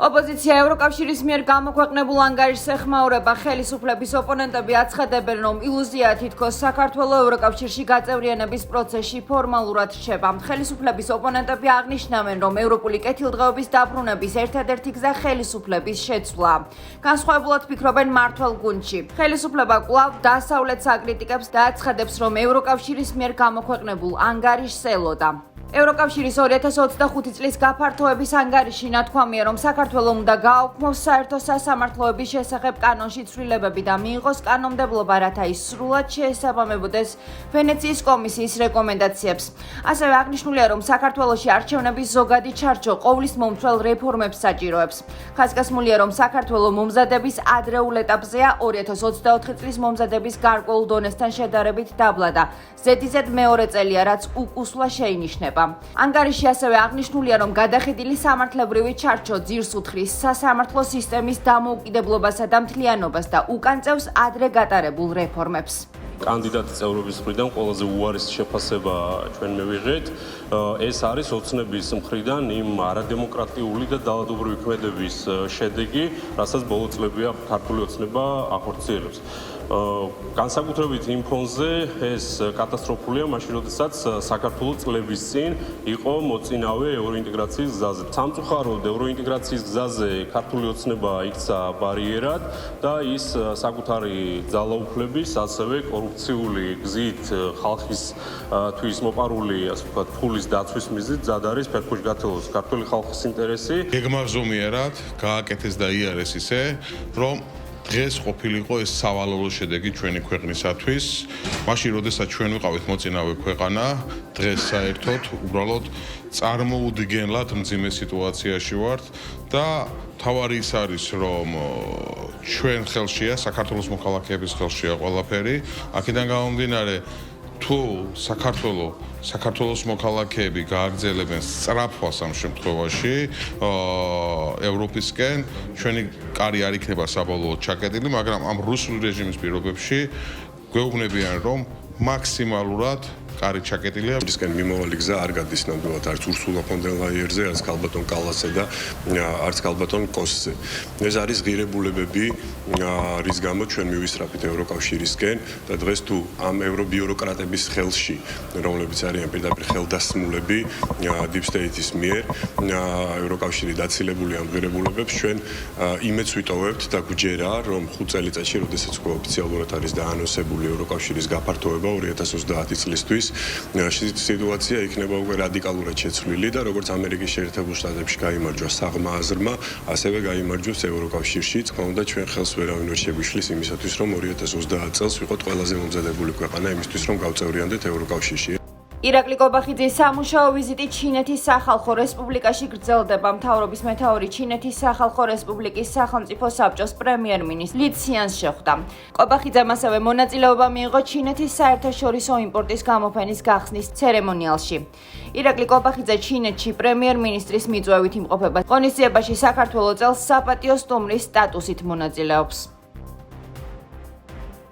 ოპოზიცია ევროკავშირის მიერ გამოქვეყნებულ ანგარიშს ეხმაურება. ხელისუფლების ოპონენტები აცხადებენ, რომ ილუზია თითქოს საქართველოს ევროკავშირში გაწევრიანების პროცესში ფორმალურად რჩება. ხელისუფლების ოპონენტები აღნიშნავენ, რომ ევროპული კეთილდღეობის დაბრუნების ერთადერთი გზა ხელისუფლების შეცვლა. განსხვავებულად ფიქრობენ მმართველ გუნდში. ხელისუფლება კვლავ დასავლეთს აკრიტიკებს და აცხადებს, რომ ევროკავშირის მიერ გამოქვეყნებულ ანგარიშს ელოდა. ევროკავშირის 2025 წლის გაფართოების ანგარიში ნათქვამია, რომ საქართველოს უნდა გააუქმოს საერთო სასამართლოების შესახებ კანონში ცვლილებები და მიიღოს კანონმდებლობა, რათა ის სრულად შეესაბამებოდეს ვენეციის კომისიის რეკომენდაციებს. ასევე აღნიშნულია, რომ საქართველოში არჩევნების ზოგადი ჩარჩო ყოვლის მომცველ რეფორმებს საჭიროებს. ხაზგასმულია, რომ საქართველოს მომზადების ადრეულ ეტაპზეა 2024 წლის მომზადების გარკვეულ დონესთან შედარებით დაბლა და ზედიზედ მეორე წელია, რაც უკუსვლა შეინიშნება. ანგარიში ასევე აღნიშნულია, რომ გადახედილი სამართლებრივი ჩარჩო ძირს უთხრის სასამართლო სისტემის დამოუკიდებლობასა და მთლიანობას და უკანწევს ადრე გატარებულ რეფორმებს. კანდიდატი წევრობის მხრიდან ყველაზე უარესი შეფასება ჩვენ მივიღეთ. ეს არის ოცნების მხრიდან იმ არადემოკრატიული და ძალადობრივი ქმედების შედეგი, რასაც ბოლო წლებია ქართული ოცნება ახორციელებს. განსაკუთრებით იმ ფონზე ეს კატასტროფულია, მაშინ როდესაც საქართველოს წლების წინ იყო მოწინავე ევროინტეგრაციის გზაზე. სამწუხაროდ ევროინტეგრაციის გზაზე ქართული ოცნება იქცა ბარიერად და ის საკუთარი ძალაუფლების, ასევე კორუფციული გზით ხალხისთვის მოპარული, ასე ვთქვათ, ფულის დაცვის მიზნით მზად არის ფერხუშგათელოს ქართული ხალხის ინტერესი. გეგმაღზომიერად გააკეთეს და იარეს ისე, რომ დღეს ყოფილიყო ეს სავალალო შედეგი ჩვენი ქვეყნისათვის. მაშინ, როდესაც ჩვენ ვიყავით მოწინავე ქვეყანა, დღეს საერთოდ უბრალოდ წარმოუდგენლად მძიმე სიტუაციაში ვართ და თავარი ის არის, რომ ჩვენ ხელშია, საქართველოს მოქალაქეების ხელშია ყველაფერი. აქედან გამომდინარე, თუ საქართველოს მოქალაქეები გააგრძელებენ სწრაფვას ამ შემთხვევაში ევროპისკენ, ჩვენი კარი არ იქნება საბოლოოდ ჩაკეტილი, მაგრამ ამ რუსული რეჟიმის პირობებში გვეუბნებიან, რომ მაქსიმალურად კარი ჩაკეტილია. ისკენ მიმავალი გზა არ გადის ნამდვილად არც ურსულა ფონ დერ ლაიერზე, არც ქალბატონ კალასზე და არც ქალბატონ კოსზე. ეს არის ღირებულებები, რის გამო ჩვენ მივისწრაფით ევროკავშირისკენ და დღეს თუ ამ ევრობიუროკრატების ხელში, რომლებიც არიან პირდაპირ ხელდასმულები deep state-ის მიერ, ევროკავშირი დაცილებული ამ ღირებულებებს, ჩვენ იმედს ვიტოვებთ და გვჯერა, რომ 5 წელიწადში, როდესაც ოფიციალურად არის დაანონსებული ევროკავშირის გაფართოება 2030 წლისთვის, სიტუაცია იქნება უკვე რადიკალურად შეცვლილი და როგორც ამერიკის შეერთებულ შტატებში გაიმარჯვა საღმა აზრმა, ასევე გაიმარჯვებს ევროკავშირში. თქმა უნდა, ჩვენ ხელს ვერავინ ვერ შეგვიშლის იმისათვის, რომ 2030 წელს ვიყოთ ყველაზე მომზადებული ქვეყანა იმისთვის, რომ გავწევრიანდეთ ევროკავშირში. ირაკლი კობახიძის სამუშაო ვიზიტი ჩინეთის სახალხო რესპუბლიკაში გრძელდება. მთავრობის მეთაური ჩინეთის სახალხო რესპუბლიკის სახელმწიფო საბჭოს პრემიერ-მინისტრ ალი ციანს შეხვდა. კობახიძემ ასევე მონაწილეობა მიიღო ჩინეთის საერთაშორისო იმპორტის გამოფენის გახსნის ცერემონიალში. ირაკლი კობახიძე ჩინეთში პრემიერ-მინისტრის მიწვევით იმყოფება. ღონისძიებაში საქართველოს წელს საპატიო სტუმრის სტატუსით მონაწილეობს.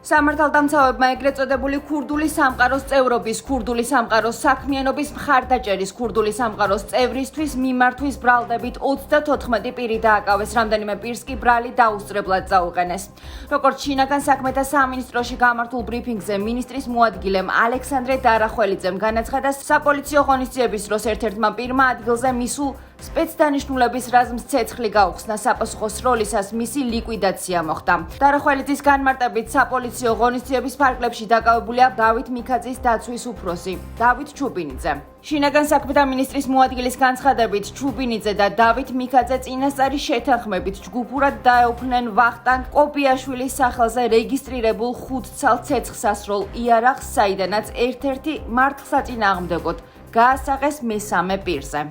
სამართალდამცავებმა ეგრეთ წოდებული ქურდული სამყაროს წევრობის, ქურდული სამყაროს საქმიანობის მხარდაჭერის, ქურდული სამყაროს წევრისთვის მიმართვის ბრალდებით 34 პირი დააკავეს, რამდენიმე პირს კი ბრალი დაუსწრებლად წაუყენეს. როგორც ჩინაგან საქმეთა სამინისტროში გამართულ ბრიფინგზე მინისტრის მოადგილემ ალექსანდრე დარახველიძემ განაცხადა, საპოლიციო ღონისძიების დროს ერთ-ერთმა პირმა ადგილზე მისულ სპეცდანიშნულების რაზმს ცეცხლი გაუხსნა, საპასუხო სროლისას მისი ლიკვიდაცია მოხდა. დარახველიძის განმარტებით საპოლიციო ღონისძიების ფარგლებში დაკავებულია დავით მიქაძის დაცვის უფროსი დავით ჩუბინიძე. შინაგან საქმეთა მინისტრის მოადგილის განცხადებით, ჩუბინიძე და დავით მიქაძე წინასწარი შეთანხმებით ჯგუფურად დაეუფლნენ ვახტანგ კობიაშვილის სახელზე რეგისტრირებულ 5 ცალ ცეცხლსასროლ იარაღს, საიდანაც ერთ-ერთი მართლსაწინააღმდეგოდ გაასაღეს მესამე პირზე.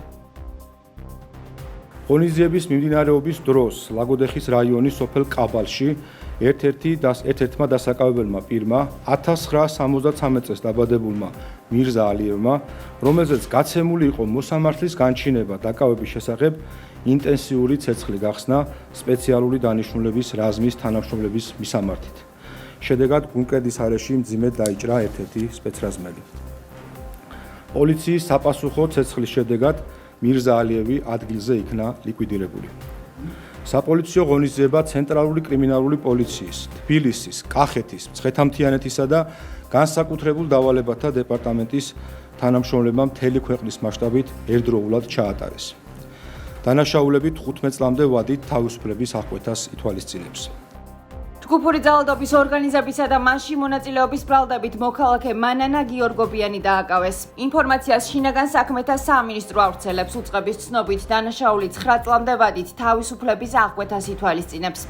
ღონისძიების მიმდინარეობის დროს ლაგოდეხის რაიონის სოფელ კაბალში ერთ-ერთმა დასაკავებელმა პირმა 1973 წელს დაბადებულმა მირზა ალიევმა, რომელზეც გაცემული იყო მოსამართლის განჩინება დაკავების შესახებ, ინტენსიური ცეცხლი გახსნა სპეციალური დანიშნულების რაზმის თანამშრომლების მისამართით. შედეგად გუნკედის არეში მძიმედ დაიჭრა ერთ-ერთი სპეცრაზმელი. პოლიციის საპასუხო ცეცხლის შედეგად მირზა ალიევი ადგილზე იქნა ლიკვიდირებული. საპოლიციო ღონისძიება ცენტრალური კრიმინალური პოლიციის, თბილისის, კახეთის, მცხეთა-მთიანეთისა და განსაკუთრებულ დავალებათა დეპარტამენტის თანამშრომლებმა მთელი ქვეყნის მასშტაბით ერთდროულად ჩაატარეს. დანაშაულები 15 წლამდე ვადით თავისუფლების აღკვეთას ითვალისწინებს. ჯგუფური ძალადობის ორგანიზებისა და მასში მონაწილეობის ბრალდებით მოქალაქე მანანა გიორგობიანი დააკავეს. ინფორმაციას შინაგან საქმეთა სამინისტრო ავრცელებს. უწყების ცნობით დანაშაული 9 წლამდე ვადით თავისუფლების აღკვეთას ითვალისწინებს.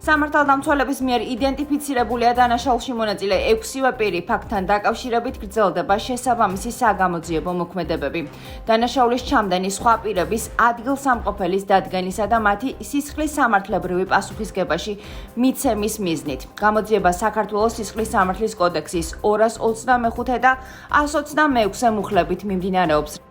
სამართალდამცველების მიერ იდენტიფიცირებულია დანაშაულში მონაწილე 6-ვე პირი. ფაქტთან დაკავშირებით გრძელდება შესაბამისი საგამოძიებო მოქმედებები. დანაშაულის ჩამდენი სხვა პირების ადგილსამყოფელის დადგენისა და მათი სისხლის სამართლებრივი პასუხისგებაში მიცემის მიზნით. გამოძიება საქართველოს სისხლის სამართლის კოდექსის 225 და 126 მუხლებით მიმდინარეობს.